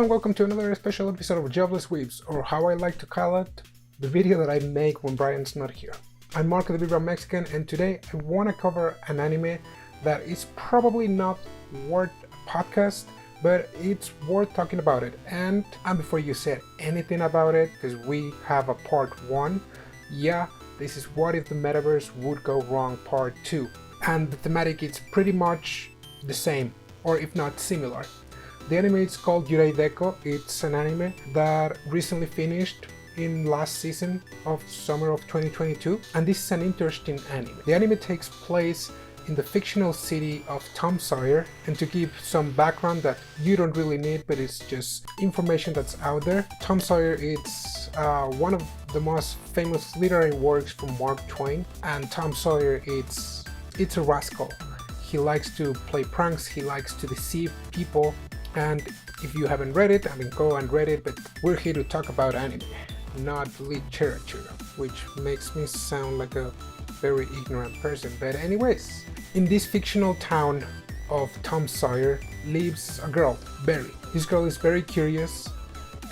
and welcome to another special episode of Jobless Weebs, or how I like to call it, the video that I make when Brian's not here. I'm Marco the Vibra Mexican, and today I want to cover an anime that is probably not worth a podcast, but it's worth talking about it. And before you said anything about it, because we have a part 1, yeah, this is What If the Metaverse Would Go Wrong Part 2. And the thematic is pretty much the same, or if not similar. The anime is called Yurei Deco. It's an anime that recently finished in last season of summer of 2022, and this is an interesting anime. The anime takes place in the fictional city of Tom Sawyer, and to give some background that you don't really need, but it's just information that's out there. Tom Sawyer is one of the most famous literary works from Mark Twain, and Tom Sawyer it's a rascal. He likes to play pranks, he likes to deceive people. And if you haven't read it, go and read it, but we're here to talk about anime, not literature, which makes me sound like a very ignorant person. But anyways, in this fictional town of Tom Sawyer lives a girl, Berry. This girl is very curious,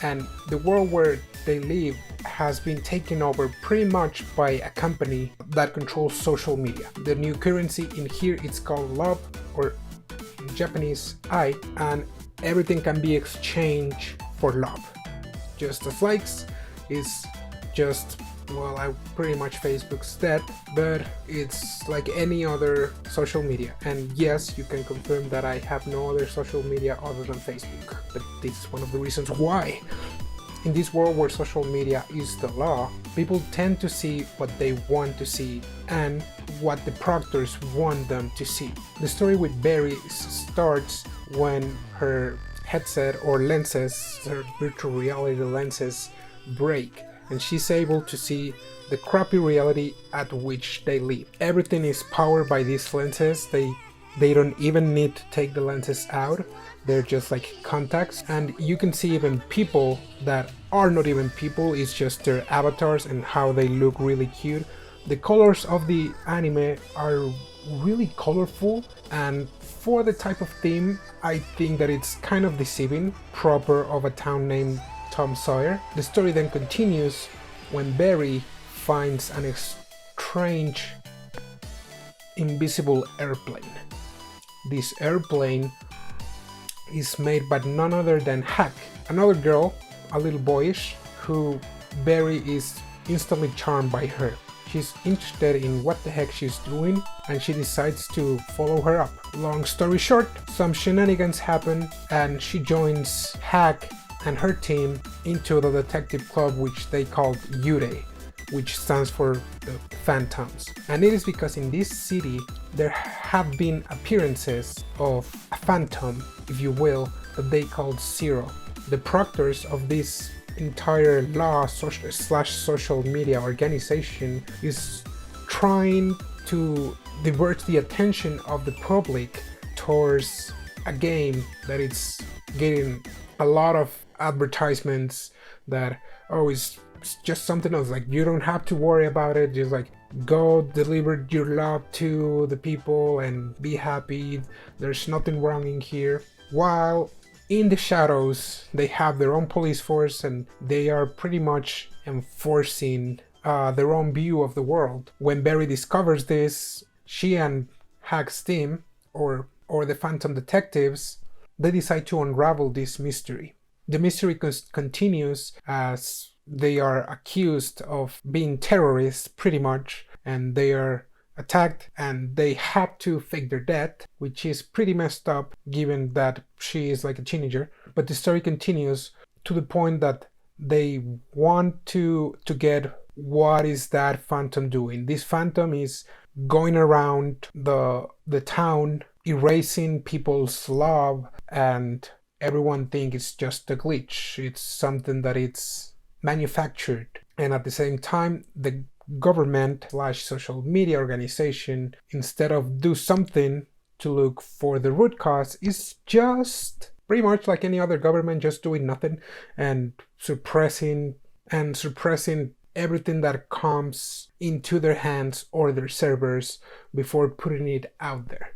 and the world where they live has been taken over pretty much by a company that controls social media. The new currency in here is called love, or in Japanese, ai, and everything can be exchanged for love. Just as likes is just, well, pretty much Facebook's dead, but it's like any other social media. And yes, you can confirm that I have no other social media other than Facebook, but this is one of the reasons why. In this world where social media is the law, people tend to see what they want to see and what the proctors want them to see. The story with Berry starts when her headset or lenses, her virtual reality lenses, break, and she's able to see the crappy reality at which they live. Everything is powered by these lenses. They don't even need to take the lenses out. They're just like contacts, and you can see even people that are not even people, it's just their avatars and how they look really cute. The colors of the anime are really colorful, and for the type of theme, I think that it's kind of deceiving, proper of a town named Tom Sawyer. The story then continues when Berry finds an strange invisible airplane. This airplane is made by none other than Hack, another girl, a little boyish, who Berry is instantly charmed by her. She's interested in what the heck she's doing, and she decides to follow her up. Long story short, some shenanigans happen, and she joins Hack and her team into the detective club, which they called Yurei, which stands for the Phantoms. And it is because in this city there have been appearances of a phantom, if you will, that they called Zero. The proctors of this entire law slash social media organization is trying to divert the attention of the public towards a game that is getting a lot of advertisements that, oh, it's just something else, like you don't have to worry about it, just like go deliver your love to the people and be happy, there's nothing wrong in here. While in the shadows they have their own police force, and they are pretty much enforcing their own view of the world. When Berry discovers this, she and Hack's team, or the Phantom Detectives, they decide to unravel this mystery. The mystery continues as they are accused of being terrorists pretty much, and they are attacked and they have to fake their death, which is pretty messed up given that she is like a teenager. But the story continues to the point that they want to get what is that phantom doing. This phantom is going around the town erasing people's love, and everyone thinks it's just a glitch. It's something that it's manufactured. And at the same time, the government slash social media organization, instead of do something to look for the root cause, is just pretty much like any other government, just doing nothing and suppressing everything that comes into their hands or their servers before putting it out there.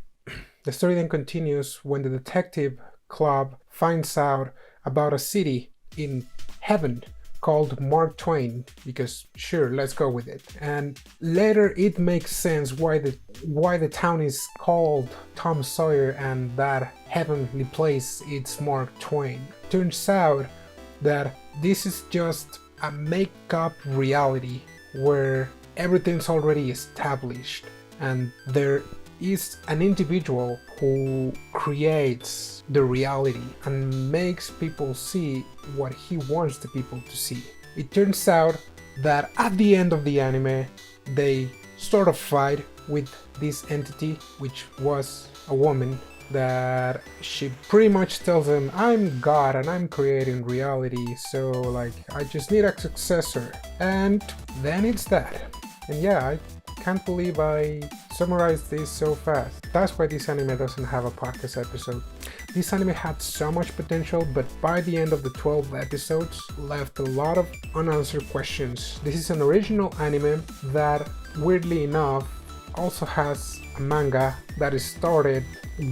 The story then continues when the detective club finds out about a city in heaven called Mark Twain, because sure, let's go with it. And later it makes sense why the town is called Tom Sawyer and that heavenly place it's Mark Twain. Turns out that this is just a make-up reality where everything's already established and there is an individual who creates the reality and makes people see what he wants the people to see. It turns out that at the end of the anime they sort of fight with this entity, which was a woman, that she pretty much tells him, I'm God and I'm creating reality, so like I just need a successor. And then it's that. And yeah, I can't believe I summarized this so fast. That's why this anime doesn't have a podcast episode. This anime had so much potential, but by the end of the 12 episodes left a lot of unanswered questions. This is an original anime that, weirdly enough, also has a manga that is started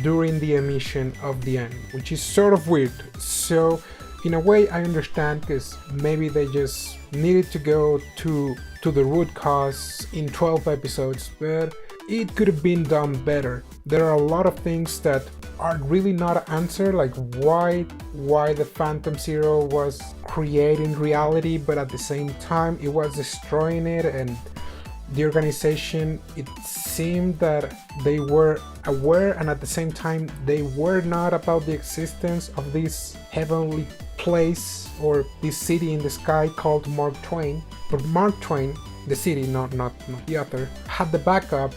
during the emission of the anime, which is sort of weird. So in a way I understand, because maybe they just needed to go to the root cause in 12 episodes, but it could have been done better. There are a lot of things that are really not answered, like why the Phantom Zero was creating reality, but at the same time it was destroying it, and the organization, it seemed that they were aware and at the same time they were not about the existence of this heavenly place or this city in the sky called Mark Twain. But Mark Twain, the city, not the author, had the backup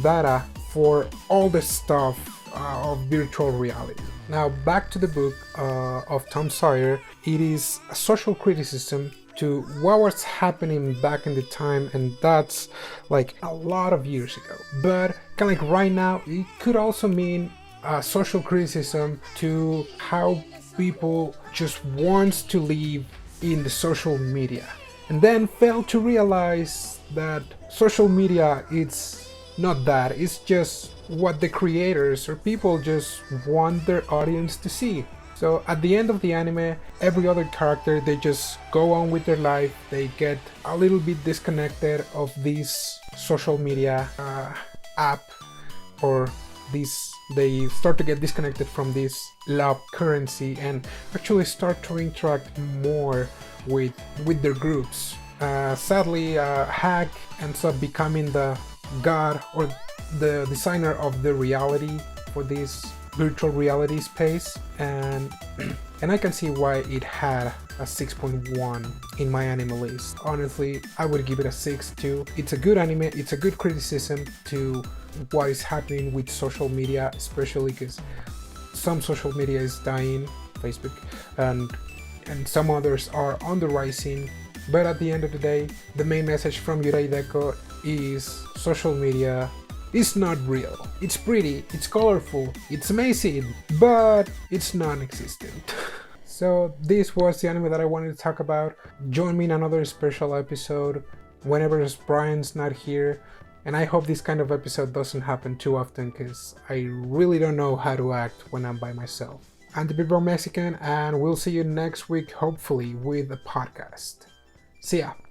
data for all the stuff of virtual reality. Now back to the book of Tom Sawyer. It is a social criticism to what was happening back in the time, and that's like a lot of years ago. But kind of like right now, it could also mean a social criticism to how people just wants to live in the social media and then fail to realize that social media, it's not that, it's just what the creators or people just want their audience to see. So at the end of the anime, every other character, they just go on with their life. They get a little bit disconnected of this social media app, or they start to get disconnected from this love currency and actually start to interact more with their groups. Sadly, Hack ends up becoming the god or the designer of the reality for this virtual reality space, and I can see why it had a 6.1 in my anime list. Honestly, I would give it a 6 too. It's a good anime, it's a good criticism to what is happening with social media, especially because some social media is dying, Facebook, and some others are on the rising. But at the end of the day, the main message from Yurei Deco is social media is not real. It's pretty, it's colorful, it's amazing, but it's non-existent. So this was the anime that I wanted to talk about. Join me in another special episode whenever Brian's not here. And I hope this kind of episode doesn't happen too often, because I really don't know how to act when I'm by myself. I'm the Big Bro Mexican, and we'll see you next week, hopefully with a podcast. See ya!